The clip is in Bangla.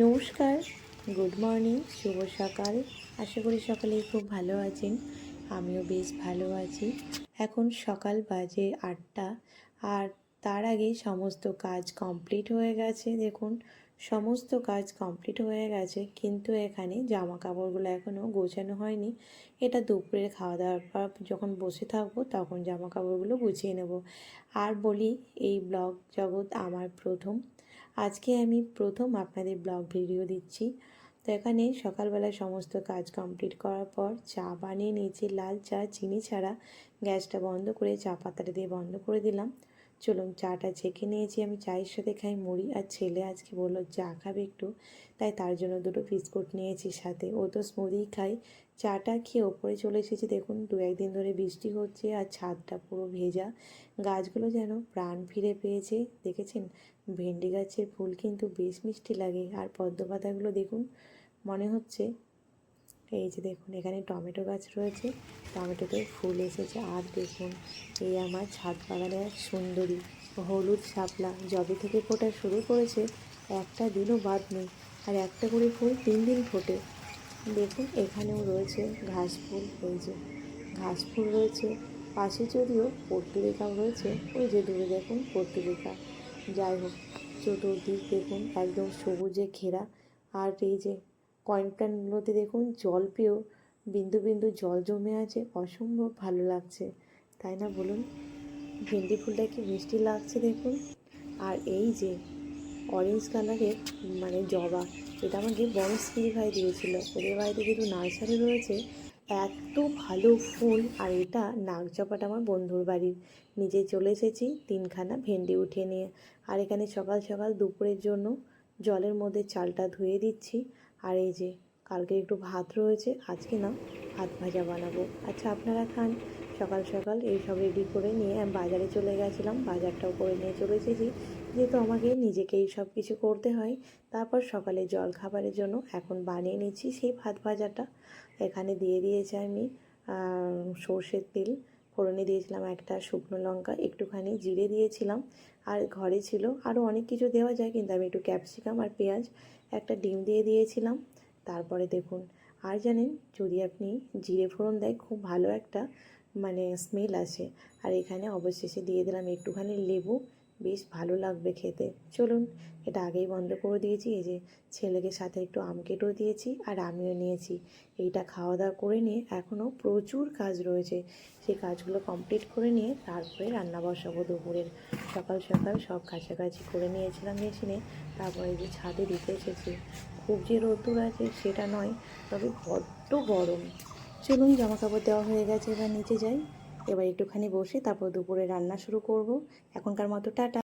নমস্কার, গুড মর্নিং, শুভ সকাল। আশা করি সকলেই খুব ভালো আছেন। আমিও বেশ ভালো আছি। এখন সকাল বাজে 8টা, আর তার আগে সমস্ত কাজ কমপ্লিট হয়ে গেছে। দেখুন, সমস্ত কাজ কমপ্লিট হয়ে গেছে, কিন্তু এখানে জামা কাপড়গুলো এখনও গোছানো হয়নি। এটা দুপুরের খাওয়া দাওয়ার পর যখন বসে থাকবো তখন জামা কাপড়গুলো গুছিয়ে নেব। আর বলি, এই ব্লগ জগৎ আমার প্রথম। আজকে আমি প্রথম আপনাদের ব্লগ ভিডিও দিচ্ছি। তো এখানে সকালবেলায় সমস্ত কাজ কমপ্লিট করার পর চা বানিয়ে নিয়েছি, লাল চা, চিনি ছাড়া। গ্যাসটা বন্ধ করে চা পাতাটা দিয়ে বন্ধ করে দিলাম। চলুন, চাটা ছেঁকে নিয়েছি। আমি চায়ের সাথে খাই মুড়ি, আর ছেলে আজকে বললো চা খাবে একটু, তাই তার জন্য দুটো বিস্কুট নিয়েছি সাথে। ও তো স্মুদি খাই। চাটা খেয়ে ওপরে চলে এসেছি। দেখুন, 1-2 দিন ধরে বৃষ্টি হচ্ছে আর ছাদটা পুরো ভেজা। গাছগুলো যেন প্রাণ ফিরে পেয়েছে। দেখেছেন, ভেন্ডি গাছের ফুল কিন্তু বেশ মিষ্টি লাগে। আর পদ্ম পাতাগুলো দেখুন, মনে হচ্ছে, এই যে দেখুন, এখানে টমেটো গাছ রয়েছে, টমেটোতে ফুল এসেছে। আর দেখুন, এই আমার ছাদ বাগানের সুন্দরী হলুদ শাপলা যবে থেকে ফোটা শুরু করেছে, একটা দিনও বাদ নেই। আর একটা করে ফুল 3 দিন ফোটে। দেখুন, এখানেও রয়েছে ঘাস ফুল। এই যে ঘাস ফুল রয়েছে, পাশে যদিও পর্তুলিকাও রয়েছে। ওই যে দূরে দেখুন পর্তুলিকা। যাই হোক, চতুর্দিক দেখুন একদম সবুজে ঘেরা। আর এই যে কয়েন প্ল্যান্টগুলোতে দেখুন জল পেয়েও বিন্দু বিন্দু জল জমে আছে, অসম্ভব ভালো লাগছে, তাই না বলুন? ভেন্ডি ফুলটা কি মিষ্টি লাগছে দেখুন। আর এই যে অরেঞ্জ কালারের মানে জবা, এটা আমাকে বনশ্রী ভাই দিয়েছিল। ওদের বাড়িতে যেহেতু নার্সারি রয়েছে, এত ভালো ফুল। আর এটা নাগজবাটা আমার বন্ধুর বাড়ির। নিজে চলে এসেছি 3খানা ভেন্ডি উঠিয়ে নিয়ে। আর এখানে সকাল সকাল দুপুরের জন্য জলের মধ্যে চালটা ধুয়ে দিচ্ছি। আর এই যে কালকে একটু ভাত রয়েছে, আজকে না ভাত ভাজা বানাবো। আচ্ছা, আপনারা খান। সকাল সকাল এইসব রেডি করে নিয়ে আমি বাজারে চলে গেছিলাম, বাজারটাও করে নিয়ে চলে এসেছি, যেহেতু আমাকে নিজেকেই সব কিছু করতে হয়। তারপর সকালে জল খাবারের জন্য এখন বানিয়ে নিচ্ছি সেই ভাত ভাজাটা। এখানে দিয়ে দিয়েছি আমি সর্ষের তেল, ফোড়নে দিয়েছিলাম একটা শুকনো লঙ্কা, একটুখানি জিরে দিয়েছিলাম। আর ঘরে ছিল আরও অনেক কিছু দেওয়া যায়, কিন্তু আমি একটু ক্যাপসিকাম আর পেঁয়াজ, একটা ডিম দিয়ে দিয়েছিলাম। তারপরে দেখুন, আর জানেন, যদি আপনি জিরে ফোড়ন দেয়, খুব ভালো একটা মানে স্মেল আসে। আর এখানে অবশেষে দিয়ে দিলাম একটুখানি লেবু, বেশ ভালো লাগবে খেতে। চলুন, এটা আগেই বন্ধ করে দিয়েছি। এই যে ছেলেকে সাথে একটু আম কেটেও দিয়েছি, আর আমিও নিয়েছি। এইটা খাওয়া দাওয়া করে নিয়ে এখনও প্রচুর কাজ রয়েছে, সেই কাজগুলো কমপ্লিট করে নিয়ে তারপরে রান্না বসাবো দুপুরের। সকাল সকাল সব কাছাকাছি করে নিয়েছিলাম মেশিনে। তারপরে যে ছাদে দিতে এসেছি। খুব যে রোদ্দুর আছে সেটা নয়, তবে বড্ড গরম। চলুন, জামা কাপড় দেওয়া হয়ে গেছে, এবার নিচে যাই। এবার একটুখানি বসে তারপর দুপুরে রান্না শুরু করব। এখনকার মতো টাটা।